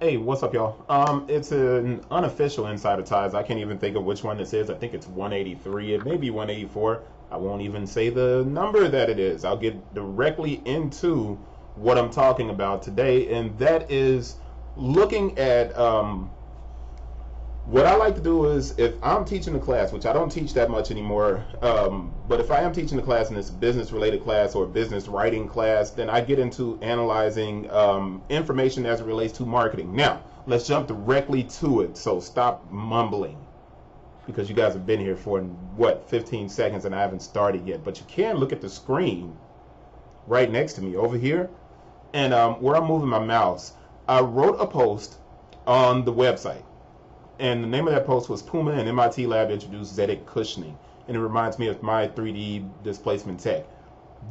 Hey, what's up, y'all? It's an unofficial Insider Ties. I can't even think of which one this is. I think it's 183. It may be 184. I won't even say the number that it is. I'll get directly into what I'm talking about today, and that is looking at what I like to do is if I'm teaching a class, which I don't teach that much anymore, but if I am teaching a class and it's a business related class or a business writing class, then I get into analyzing information as it relates to marketing. Now, let's jump directly to it. So stop mumbling because you guys have been here for what, 15 seconds and I haven't started yet. But you can look at the screen right next to me over here and where I'm moving my mouse. I wrote a post on the website. And the name of that post was Puma and MIT Lab introduced Xetic cushioning. And it reminds me of my 3D displacement tech.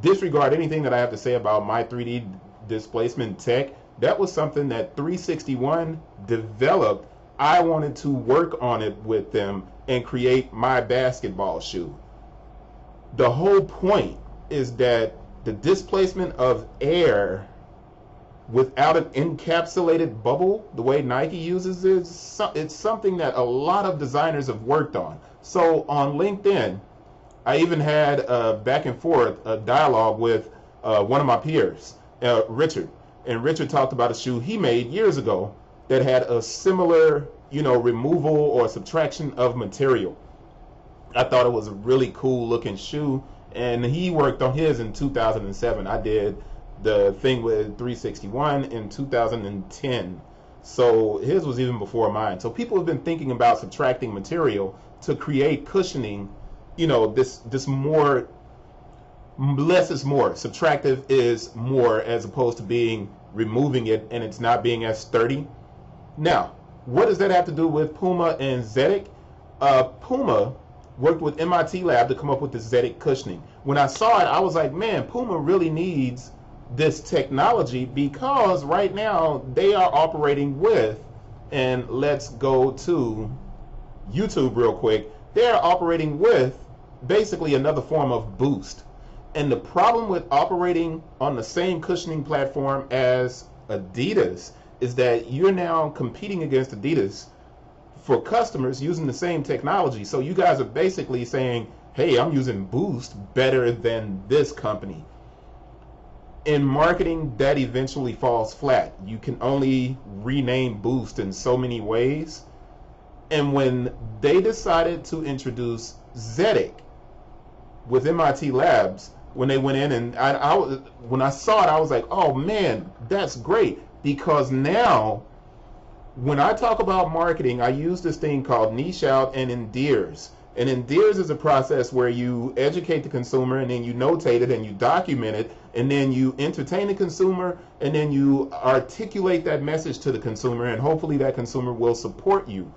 Disregard anything that I have to say about my 3D displacement tech. That was something that 361 developed. I wanted to work on it with them and create my basketball shoe. The whole point is that the displacement of air without an encapsulated bubble, the way Nike uses it, it's something that a lot of designers have worked on. So on LinkedIn, I even had a back and forth a dialogue with one of my peers, Richard. And Richard talked about a shoe he made years ago that had a similar, removal or subtraction of material. I thought it was a really cool looking shoe, and he worked on his in 2007. I did the thing with 361 in 2010. So his was even before mine. So people have been thinking about subtracting material to create cushioning, this more, less is more. Subtractive is more as opposed to being removing it and it's not being as sturdy. Now, what does that have to do with Puma and Xetic? Puma worked with MIT Lab to come up with this Xetic cushioning. When I saw it, I was like, man, Puma really needs this technology because right now they are operating with, and let's go to YouTube real quick, they're operating with basically another form of Boost. And the problem with operating on the same cushioning platform as Adidas is that you're now competing against Adidas for customers using the same technology. So you guys are basically saying, hey, I'm using Boost better than this company. In marketing, that eventually falls flat. You can only rename Boost in so many ways. And when they decided to introduce Xetic with MIT Labs, when they went in and when I saw it, I was like, oh man, that's great. Because now, when I talk about marketing, I use this thing called niche out and endears. And endears is a process where you educate the consumer and then you notate it and you document it and then you entertain the consumer and then you articulate that message to the consumer and hopefully that consumer will support you.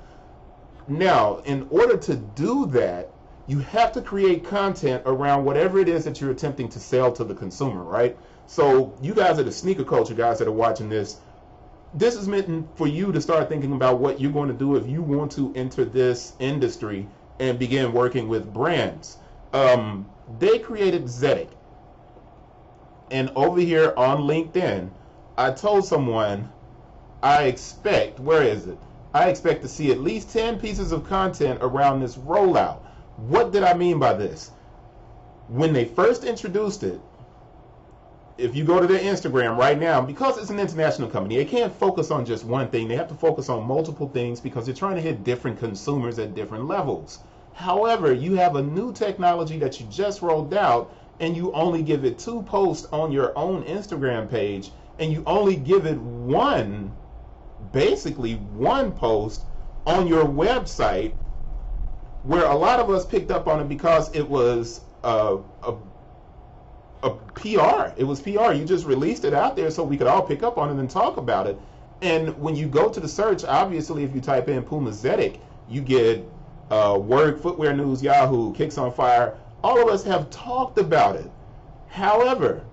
Now, in order to do that, you have to create content around whatever it is that you're attempting to sell to the consumer, right? So you guys are the sneaker culture guys that are watching this. This is meant for you to start thinking about what you're going to do if you want to enter this industry and begin working with brands. They created Xetic. And over here on LinkedIn, I told someone I expect, where is it? I expect to see at least 10 pieces of content around this rollout. What did I mean by this? When they first introduced it, if you go to their Instagram right now, because it's an international company, they can't focus on just one thing. They have to focus on multiple things because they're trying to hit different consumers at different levels. However, you have a new technology that you just rolled out and you only give it 2 posts on your own Instagram page and you only give it basically one post on your website, where a lot of us picked up on it because it was a PR. It was PR. You just released it out there so we could all pick up on it and talk about it. And when you go to the search, obviously, if you type in Puma Xetic, you get Word, Footwear News, Yahoo, Kicks on Fire. All of us have talked about it. However,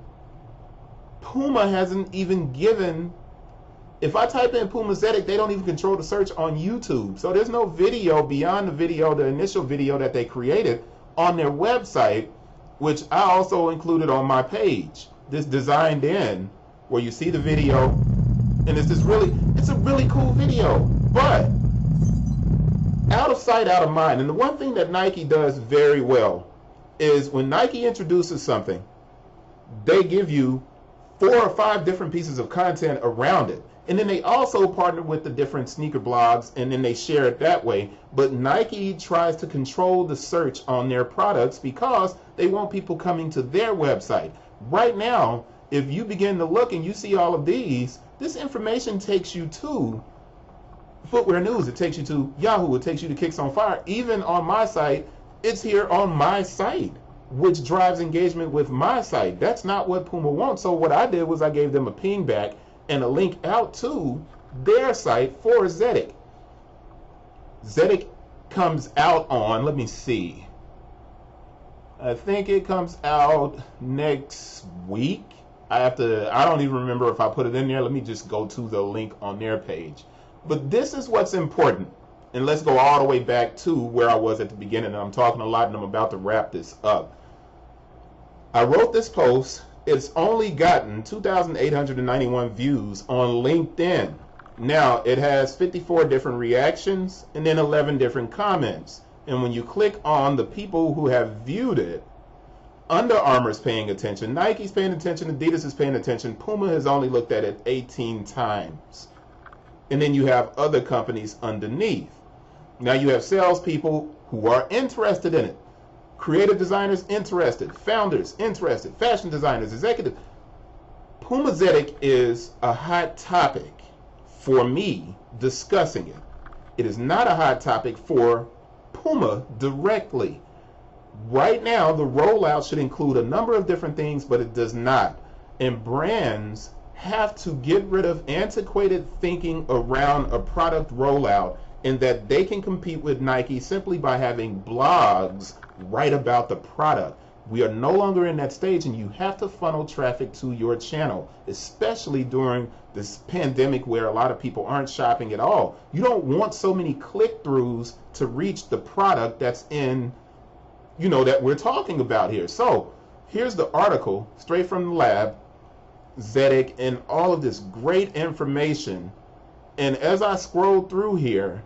Puma hasn't even given, if I type in Puma Xetic, they don't even control the search on YouTube. So there's no video beyond the initial video that they created on their website, which I also included on my page. This designed in, where you see the video And it's a really cool video, but out of sight, out of mind. And the one thing that Nike does very well is when Nike introduces something, they give you 4 or 5 different pieces of content around it. And then they also partner with the different sneaker blogs, and then they share it that way. But Nike tries to control the search on their products because they want people coming to their website. Right now, if you begin to look and you see all of these, this information takes you to Footwear News, it takes you to Yahoo, it takes you to Kicks on Fire. Even on my site, it's here on my site, which drives engagement with my site. That's not what Puma wants. So what I did was I gave them a ping back and a link out to their site for Xetic. Xetic comes out on, let me see, I think it comes out next week. I don't even remember if I put it in there. Let me just go to the link on their page. But this is what's important. And let's go all the way back to where I was at the beginning. And I'm talking a lot and I'm about to wrap this up. I wrote this post. It's only gotten 2,891 views on LinkedIn. Now, it has 54 different reactions and then 11 different comments. And when you click on the people who have viewed it, Under Armour's paying attention, Nike's paying attention, Adidas is paying attention, Puma has only looked at it 18 times. And then you have other companies underneath. Now you have salespeople who are interested in it. Creative designers interested. Founders interested. Fashion designers, executives. Puma Xetic is a hot topic for me discussing it. It is not a hot topic for Puma directly. Right now, the rollout should include a number of different things, but it does not. And brands have to get rid of antiquated thinking around a product rollout, and that they can compete with Nike simply by having blogs write about the product. We are no longer in that stage, and you have to funnel traffic to your channel, especially during this pandemic where a lot of people aren't shopping at all. You don't want so many click-throughs to reach the product that's in, that we're talking about here. So here's the article straight from the lab, Xetic, and all of this great information. And as I scroll through here,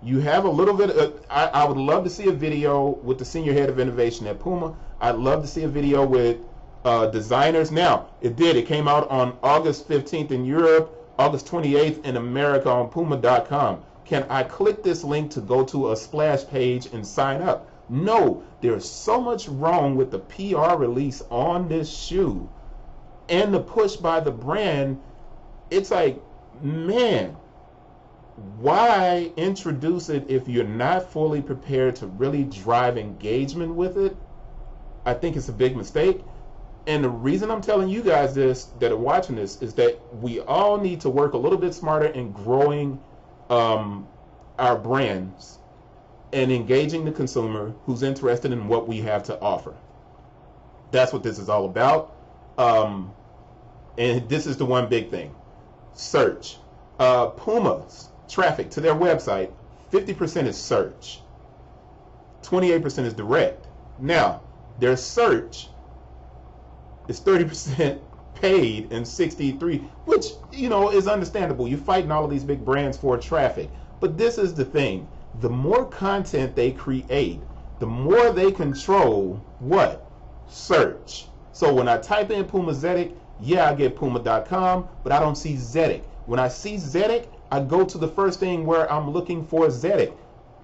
you have a little bit of, I would love to see a video with the senior head of innovation at Puma. I'd love to see a video with designers. Now, it came out on August 15th in Europe, August 28th in America on Puma.com. Can I click this link to go to a splash page and sign up? No, there's so much wrong with the PR release on this shoe and the push by the brand. It's like, man, why introduce it if you're not fully prepared to really drive engagement with it? I think it's a big mistake. And the reason I'm telling you guys this, that are watching this, is that we all need to work a little bit smarter in growing our brands and engaging the consumer who's interested in what we have to offer. That's what this is all about. And this is the one big thing. Search. Puma's traffic to their website, 50% is search. 28% is direct. Now, their search is 30% paid and 63%, which, is understandable. You're fighting all of these big brands for traffic. But this is the thing. The more content they create, the more they control what? Search. So when I type in Puma Xetic, yeah, I get Puma.com, but I don't see Xetic. When I see Xetic, I go to the first thing where I'm looking for Xetic.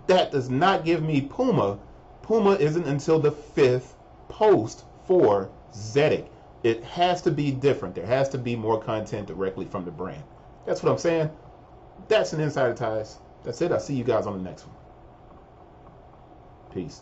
That does not give me Puma. Puma isn't until the 5th post for Xetic. It has to be different. There has to be more content directly from the brand. That's what I'm saying. That's an Insider Ties. That's it. I'll see you guys on the next one. Peace.